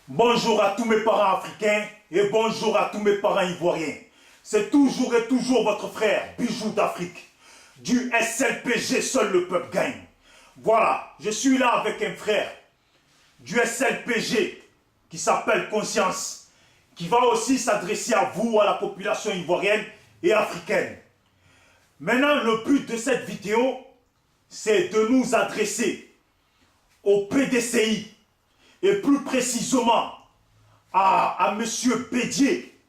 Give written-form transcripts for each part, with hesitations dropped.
Bonjour à tous mes parents africains et bonjour à tous mes parents ivoiriens. C'est toujours et toujours votre frère, Bijou d'Afrique. Du SLPG, seul le peuple gagne. Voilà, je suis là avec un frère du SLPG qui s'appelle Conscience, qui va aussi s'adresser à vous, à la population ivoirienne et africaine. Maintenant, le but de cette vidéo, c'est de nous adresser au PDCI et plus précisément à M. Bédié,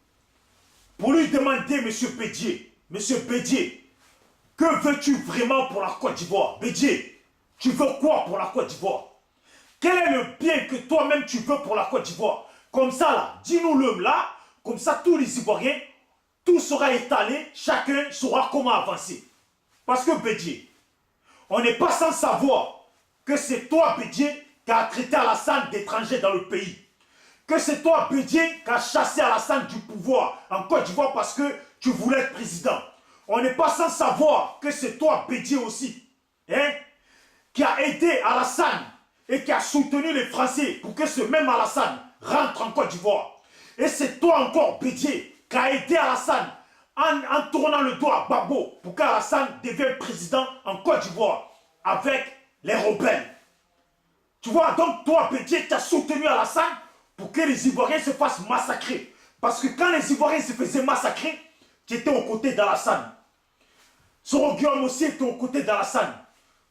pour lui demander, M. Bédié, que veux-tu vraiment pour la Côte d'Ivoire? Bédié, tu veux quoi pour la Côte d'Ivoire? Quel est le bien que toi-même tu veux pour la Côte d'Ivoire? Comme ça, là, dis-nous-le là, comme ça tous les Ivoiriens, tout sera étalé, chacun saura comment avancer. Parce que Bédié, on n'est pas sans savoir que c'est toi, Bédié, qui a traité Alassane d'étranger dans le pays. Que c'est toi, Bédié, qui a chassé Alassane du pouvoir en Côte d'Ivoire parce que tu voulais être président. On n'est pas sans savoir que c'est toi, Bédié aussi, hein, qui a aidé Alassane et qui a soutenu les Français pour que ce même Alassane rentre en Côte d'Ivoire. Et c'est toi encore, Bédié, qui a aidé Alassane en tournant le dos à Babo pour qu'Alassane devienne président en Côte d'Ivoire avec les rebelles. Tu vois, donc toi, Bédié, tu as soutenu Alassane pour que les Ivoiriens se fassent massacrer. Parce que quand les Ivoiriens se faisaient massacrer, tu étais aux côtés d'Alassane. Soro Guillaume aussi était aux côtés d'Alassane.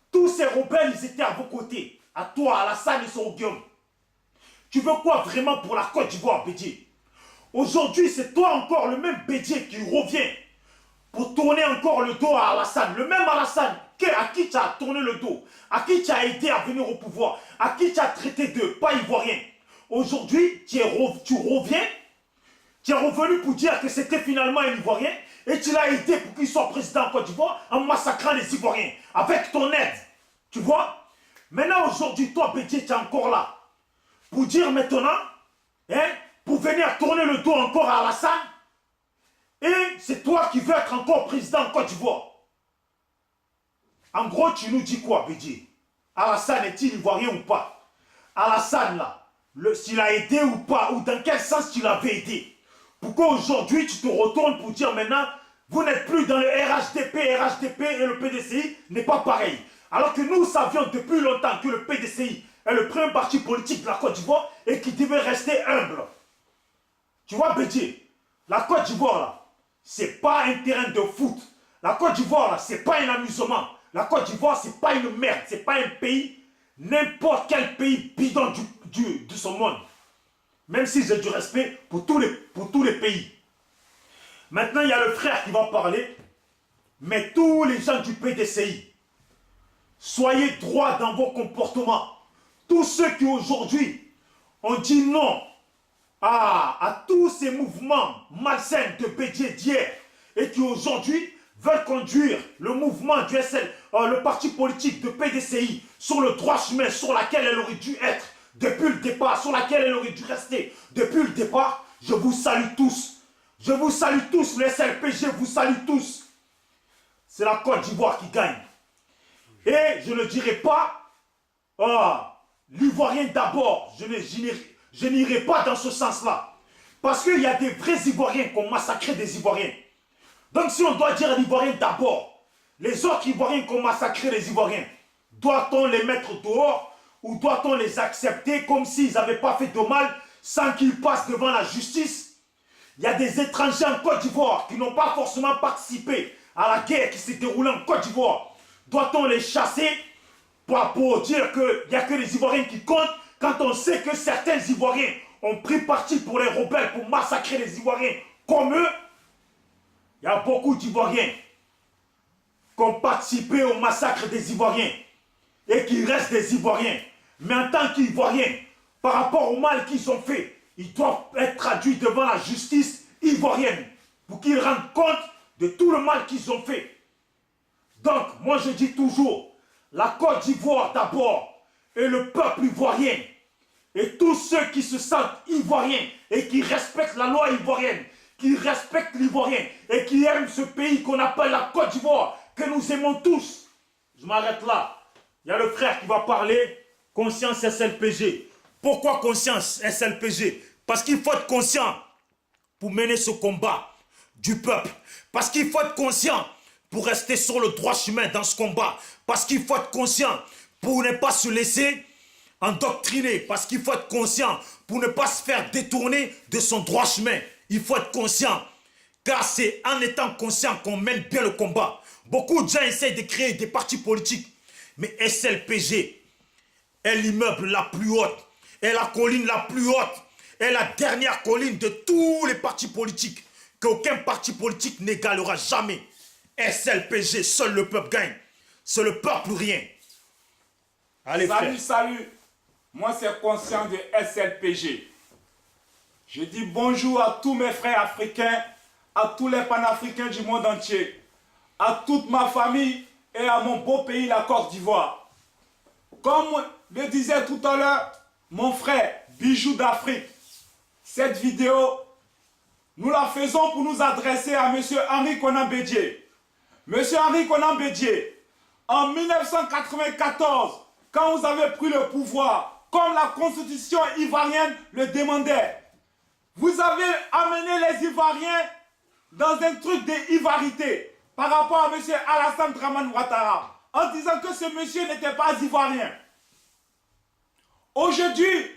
Tous ces rebelles, ils étaient à vos côtés. À toi, Alassane et Soro Guillaume. Tu veux quoi vraiment pour la Côte d'Ivoire, Bédié? Aujourd'hui, c'est toi encore, le même Bédié qui revient pour tourner encore le dos à Alassane. Le même Alassane à qui tu as tourné le dos, à qui tu as aidé à venir au pouvoir, à qui tu as traité de pas ivoirien. Aujourd'hui, tu reviens, tu es revenu pour dire que c'était finalement un Ivoirien et tu l'as aidé pour qu'il soit président en Côte d'Ivoire en massacrant les Ivoiriens avec ton aide. Tu vois? Maintenant, aujourd'hui, toi, Bédié, tu es encore là pour dire maintenant, hein, pour venir tourner le dos encore à Alassane. Et c'est toi qui veux être encore président en Côte d'Ivoire. En gros, tu nous dis quoi, Bédié? Alassane est-il ivoirien ou pas? Alassane, là, s'il a aidé ou pas, ou dans quel sens tu l'avais aidé? Pourquoi aujourd'hui tu te retournes pour dire maintenant, vous n'êtes plus dans le RHDP et le PDCI n'est pas pareil. Alors que nous savions depuis longtemps que le PDCI est le premier parti politique de la Côte d'Ivoire et qui devait rester humble. Tu vois, Bédié, la Côte d'Ivoire, là, c'est pas un terrain de foot. La Côte d'Ivoire, là, c'est pas un amusement. La Côte d'Ivoire, c'est pas une merde, c'est pas un pays, n'importe quel pays bidon de ce monde. Même si j'ai du respect pour tous les pays. Maintenant, il y a le frère qui va parler, mais tous les gens du PDCI, soyez droits dans vos comportements. Tous ceux qui aujourd'hui ont dit non à tous ces mouvements malsains de Bédié d'hier et qui aujourd'hui veulent conduire le mouvement du le parti politique de PDCI sur le droit chemin sur laquelle elle aurait dû être depuis le départ, sur laquelle elle aurait dû rester depuis le départ, je vous salue tous. Je vous salue tous, le SLPG vous salue tous. C'est la Côte d'Ivoire qui gagne. Et je ne dirai pas, l'Ivoirien d'abord, je n'irai pas dans ce sens-là. Parce qu'il y a des vrais Ivoiriens qui ont massacré des Ivoiriens. Donc si on doit dire l'Ivoirien d'abord, les autres Ivoiriens qui ont massacré les Ivoiriens, doit-on les mettre dehors ou doit-on les accepter comme s'ils n'avaient pas fait de mal sans qu'ils passent devant la justice? Il y a des étrangers en Côte d'Ivoire qui n'ont pas forcément participé à la guerre qui s'est déroulée en Côte d'Ivoire. Doit-on les chasser pour dire qu'il n'y a que les Ivoiriens qui comptent quand on sait que certains Ivoiriens ont pris parti pour les rebelles pour massacrer les Ivoiriens comme eux? Il y a beaucoup d'Ivoiriens qui ont participé au massacre des Ivoiriens et qui restent des Ivoiriens. Mais en tant qu'Ivoiriens, par rapport au mal qu'ils ont fait, ils doivent être traduits devant la justice ivoirienne pour qu'ils rendent compte de tout le mal qu'ils ont fait. Donc, moi je dis toujours, la Côte d'Ivoire d'abord et le peuple ivoirien et tous ceux qui se sentent ivoiriens et qui respectent la loi ivoirienne, qui respectent l'Ivoirien et qui aiment ce pays qu'on appelle la Côte d'Ivoire, que nous aimons tous. Je m'arrête là. Il y a le frère qui va parler, Conscience SLPG. Pourquoi conscience, SLPG? Parce qu'il faut être conscient pour mener ce combat du peuple. Parce qu'il faut être conscient pour rester sur le droit chemin dans ce combat. Parce qu'il faut être conscient pour ne pas se laisser endoctriner. Parce qu'il faut être conscient pour ne pas se faire détourner de son droit chemin. Il faut être conscient. Car c'est en étant conscient qu'on mène bien le combat. Beaucoup de gens essayent de créer des partis politiques. Mais SLPG est l'immeuble la plus haute, est la colline la plus haute, est la dernière colline de tous les partis politiques, qu'aucun parti politique n'égalera jamais. SLPG, seul le peuple gagne. C'est le peuple ou rien. Allez, salut, frère. salut. Moi, c'est conscient de SLPG. Je dis bonjour à tous mes frères africains, à tous les panafricains du monde entier, à toute ma famille et à mon beau pays, la Côte d'Ivoire. Comme le disait tout à l'heure mon frère Bijou d'Afrique, cette vidéo, nous la faisons pour nous adresser à M. Henri Konan Bédié. M. Henri Konan Bédié, en 1994, quand vous avez pris le pouvoir, comme la constitution ivoirienne le demandait, vous avez amené les Ivoiriens dans un truc d'ivarité par rapport à M. Alassane Dramane Ouattara, en disant que ce monsieur n'était pas ivoirien. Aujourd'hui,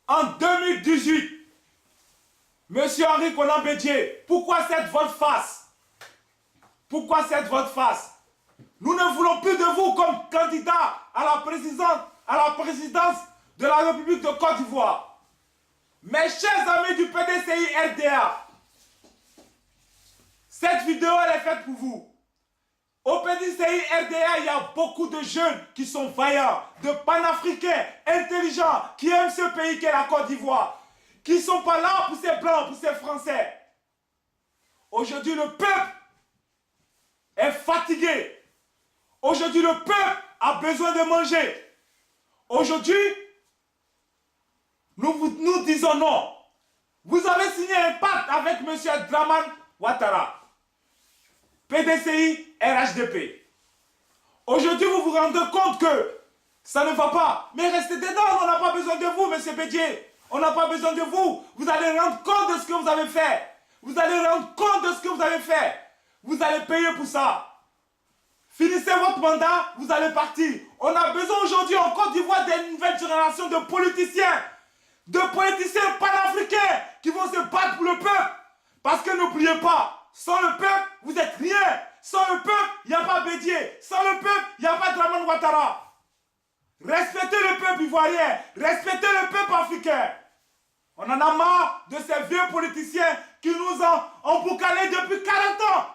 en 2018, M. Henri Konan Bédié, pourquoi cette volte-face? Pourquoi cette volte-face? Nous ne voulons plus de vous comme candidat à la présidence de la République de Côte d'Ivoire. Mes chers amis du PDCI-RDA, cette vidéo elle est faite pour vous. Au PDCI-RDA, il y a beaucoup de jeunes qui sont vaillants, de panafricains, intelligents, qui aiment ce pays qu'est la Côte d'Ivoire, qui ne sont pas là pour ces blancs, pour ces français. Aujourd'hui, le peuple est fatigué. Aujourd'hui, le peuple a besoin de manger. Aujourd'hui, nous disons non. Vous avez signé un pacte avec M. Dramane Ouattara, PDCI, RHDP. Aujourd'hui, vous vous rendez compte que ça ne va pas. Mais restez dedans, on n'a pas besoin de vous, M. Bédié. On n'a pas besoin de vous. Vous allez rendre compte de ce que vous avez fait. Vous allez rendre compte de ce que vous avez fait. Vous allez payer pour ça. Finissez votre mandat, vous allez partir. On a besoin aujourd'hui en Côte d'Ivoire d'une nouvelle génération de politiciens panafricains qui vont se battre pour le peuple. Parce que n'oubliez pas, sans le peuple, vous n'êtes rien. Sans le peuple, il n'y a pas Bédié. Sans le peuple, il n'y a pas Dramane Ouattara. Respectez le peuple ivoirien. Respectez le peuple africain. On en a marre de ces vieux politiciens qui nous ont emboucalés depuis 40 ans.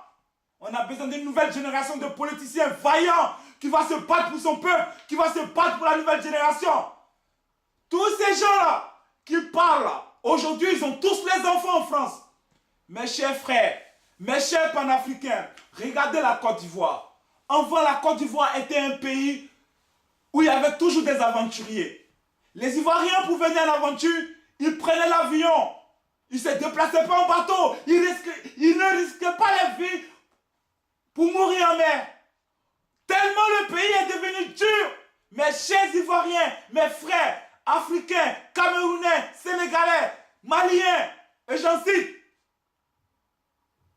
On a besoin d'une nouvelle génération de politiciens vaillants qui va se battre pour son peuple, qui va se battre pour la nouvelle génération. Tous ces gens-là qui parlent, aujourd'hui, ils ont tous les enfants en France. Mes chers frères, mes chers panafricains, regardez la Côte d'Ivoire. Avant, la Côte d'Ivoire était un pays où il y avait toujours des aventuriers. Les Ivoiriens, pour venir en aventure, ils prenaient l'avion. Ils ne se déplaçaient pas en bateau. Ils ne risquaient pas la vie pour mourir en mer. Tellement le pays est devenu dur. Mes chers Ivoiriens, mes frères, Africains, Camerounais, Sénégalais, Maliens, et j'en cite,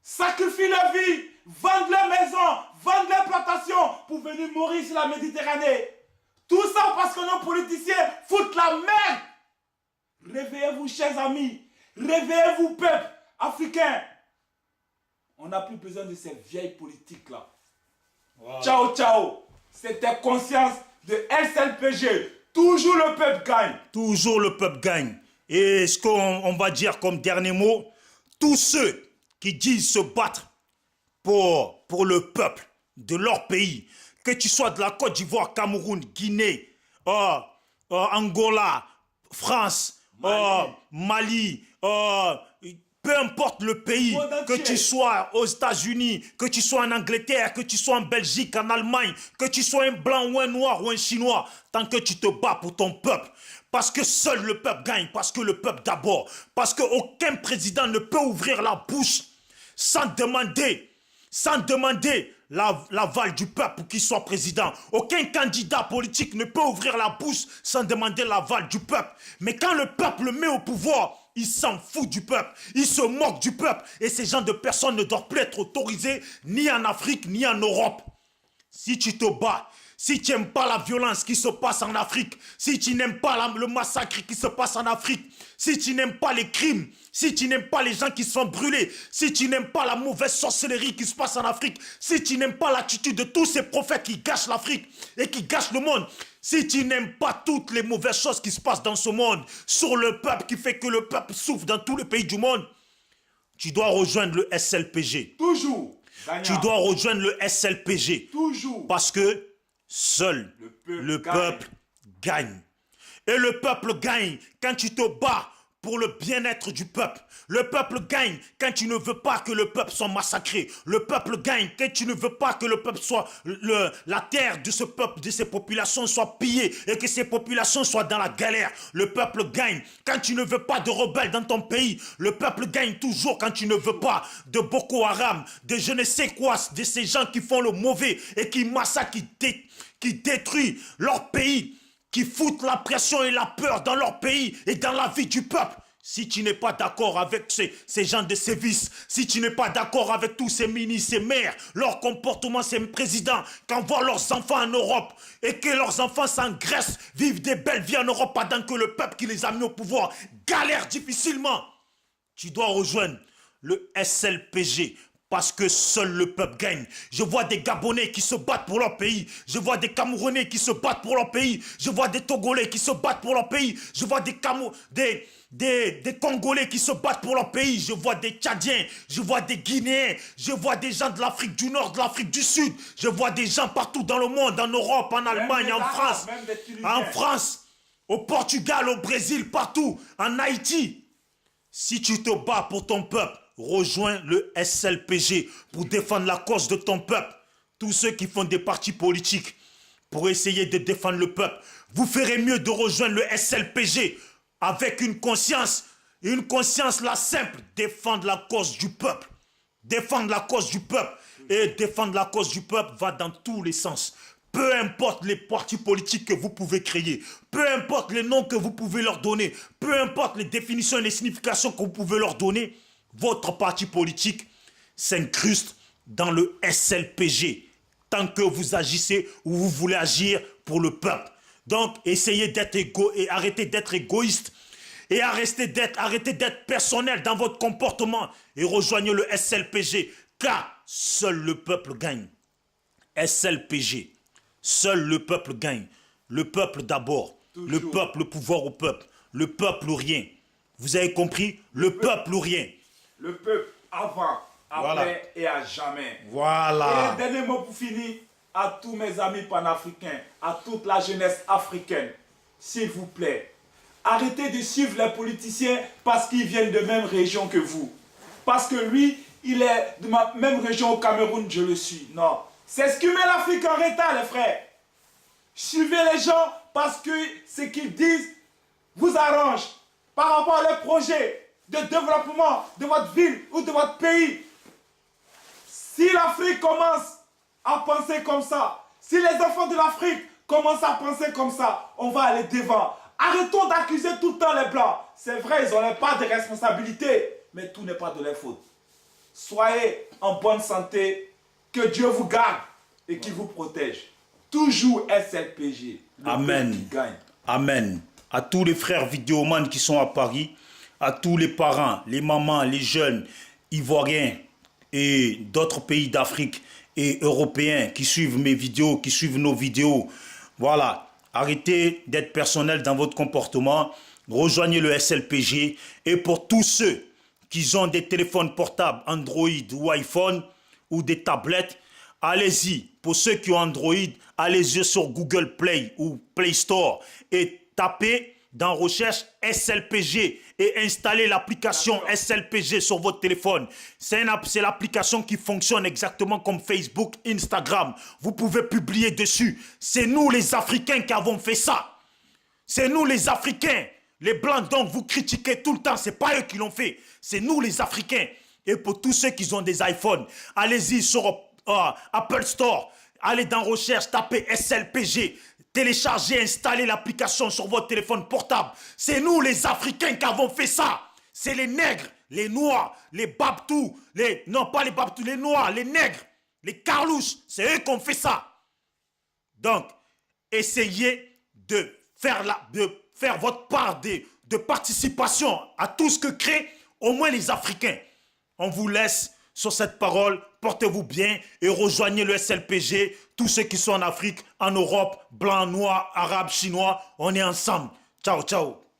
sacrifient leur vie, vendent leur maison, vendent leur plantation pour venir mourir sur la Méditerranée. Tout ça parce que nos politiciens foutent la merde. Réveillez-vous, chers amis. Réveillez-vous, peuple africain. On n'a plus besoin de ces vieilles politiques-là. Wow. Ciao, ciao. C'était conscience de SLPG. Toujours le peuple gagne. Toujours le peuple gagne. Et ce qu'on va dire comme dernier mot, tous ceux qui disent se battre pour le peuple de leur pays, que tu sois de la Côte d'Ivoire, Cameroun, Guinée, Angola, France, Mali, peu importe le pays, que tu sois aux États-Unis, que tu sois en Angleterre, que tu sois en Belgique, en Allemagne, que tu sois un blanc ou un noir ou un chinois, tant que tu te bats pour ton peuple, parce que seul le peuple gagne, parce que le peuple d'abord, parce qu'aucun président ne peut ouvrir la bouche sans demander l'aval du peuple pour qu'il soit président. Aucun candidat politique ne peut ouvrir la bouche sans demander l'aval du peuple. Mais quand le peuple le met au pouvoir, il s'en fout du peuple, il se moque du peuple. Et ces genres de personnes ne doivent plus être autorisées ni en Afrique ni en Europe. Si tu te bats, si tu n'aimes pas la violence qui se passe en Afrique, si tu n'aimes pas le massacre qui se passe en Afrique, si tu n'aimes pas les crimes, si tu n'aimes pas les gens qui sont brûlés, si tu n'aimes pas la mauvaise sorcellerie qui se passe en Afrique, si tu n'aimes pas l'attitude de tous ces prophètes qui gâchent l'Afrique et qui gâchent le monde, si tu n'aimes pas toutes les mauvaises choses qui se passent dans ce monde, sur le peuple qui fait que le peuple souffre dans tous les pays du monde, tu dois rejoindre le SLPG. Toujours. Gagnant. Tu dois rejoindre le SLPG. Toujours. Parce que seul le peuple gagne. Et le peuple gagne quand tu te bats pour le bien-être du peuple. Le peuple gagne quand tu ne veux pas que le peuple soit massacré. Le peuple gagne quand tu ne veux pas que le peuple soit... la terre de ce peuple, de ces populations soit pillée et que ces populations soient dans la galère. Le peuple gagne quand tu ne veux pas de rebelles dans ton pays. Le peuple gagne toujours quand tu ne veux pas de Boko Haram, de je ne sais quoi, de ces gens qui font le mauvais et qui massacrent, qui détruisent leur pays, qui foutent la pression et la peur dans leur pays et dans la vie du peuple. Si tu n'es pas d'accord avec ces gens de service, si tu n'es pas d'accord avec tous ces ministres, ces maires, leur comportement, ces présidents, qui envoient leurs enfants en Europe et que leurs enfants s'engraissent, vivent des belles vies en Europe pendant que le peuple qui les a mis au pouvoir galère difficilement, tu dois rejoindre le SLPG. Parce que seul le peuple gagne. Je vois des Gabonais qui se battent pour leur pays. Je vois des Camerounais qui se battent pour leur pays. Je vois des Togolais qui se battent pour leur pays. Je vois des Congolais qui se battent pour leur pays. Je vois des Tchadiens. Je vois des Guinéens. Je vois des gens de l'Afrique du Nord, de l'Afrique du Sud. Je vois des gens partout dans le monde, en Europe, en Allemagne, en France. En France, au Portugal, au Brésil, partout. En Haïti. Si tu te bats pour ton peuple, rejoins le SLPG pour défendre la cause de ton peuple. Tous ceux qui font des partis politiques pour essayer de défendre le peuple, vous ferez mieux de rejoindre le SLPG avec une conscience la simple, défendre la cause du peuple. Défendre la cause du peuple. Et défendre la cause du peuple va dans tous les sens. Peu importe les partis politiques que vous pouvez créer, peu importe les noms que vous pouvez leur donner, peu importe les définitions et les significations que vous pouvez leur donner, votre parti politique s'incruste dans le SLPG tant que vous agissez ou vous voulez agir pour le peuple. Donc, essayez d'être et arrêtez d'être égoïste et arrêtez d'être personnel dans votre comportement et rejoignez le SLPG car seul le peuple gagne. SLPG, seul le peuple gagne. Le peuple d'abord, le peuple, le pouvoir au peuple, le peuple ou rien. Vous avez compris? Le peuple ou rien. Le peuple avant, après Voilà. et à jamais. Voilà. Et un dernier mot pour finir à tous mes amis panafricains, à toute la jeunesse africaine. S'il vous plaît, arrêtez de suivre les politiciens parce qu'ils viennent de même région que vous. Parce que lui, il est de ma même région au Cameroun, je le suis. Non. C'est excumer l'Afrique en retard, les frères. Suivez les gens parce que ce qu'ils disent vous arrange par rapport à leurs projets de développement de votre ville ou de votre pays. Si l'Afrique commence à penser comme ça, si les enfants de l'Afrique commencent à penser comme ça, on va aller devant. Arrêtons d'accuser tout le temps les Blancs. C'est vrai, ils n'ont pas de responsabilité, mais tout n'est pas de leur faute. Soyez en bonne santé, que Dieu vous garde et qu'il vous protège. Toujours SLPG. Amen. Qui gagne. Amen. À tous les frères vidéomans qui sont à Paris, à tous les parents, les mamans, les jeunes, ivoiriens et d'autres pays d'Afrique et européens qui suivent mes vidéos, qui suivent nos vidéos. Voilà, arrêtez d'être personnel dans votre comportement, rejoignez le SLPG et pour tous ceux qui ont des téléphones portables Android ou iPhone ou des tablettes, allez-y. Pour ceux qui ont Android, allez-y sur Google Play ou Play Store et tapez dans recherche SLPG et installez l'application SLPG sur votre téléphone. C'est l'application qui fonctionne exactement comme Facebook, Instagram. Vous pouvez publier dessus. C'est nous les Africains qui avons fait ça. C'est nous les Africains. Les Blancs dont vous critiquez tout le temps, c'est pas eux qui l'ont fait. C'est nous les Africains. Et pour tous ceux qui ont des iPhones, allez-y sur Apple Store. Allez dans recherche, tapez SLPG. Téléchargez, installez l'application sur votre téléphone portable. C'est nous les Africains qui avons fait ça. C'est les nègres, les noirs, les babtous, non pas les babtous, les noirs, les nègres, les carlouches. C'est eux qui ont fait ça. Donc, essayez de faire votre part de participation à tout ce que créent au moins les Africains. On vous laisse sur cette parole. Portez-vous bien et rejoignez le SLPG. Tous ceux qui sont en Afrique, en Europe, blancs, noirs, arabes, chinois, on est ensemble. Ciao, ciao.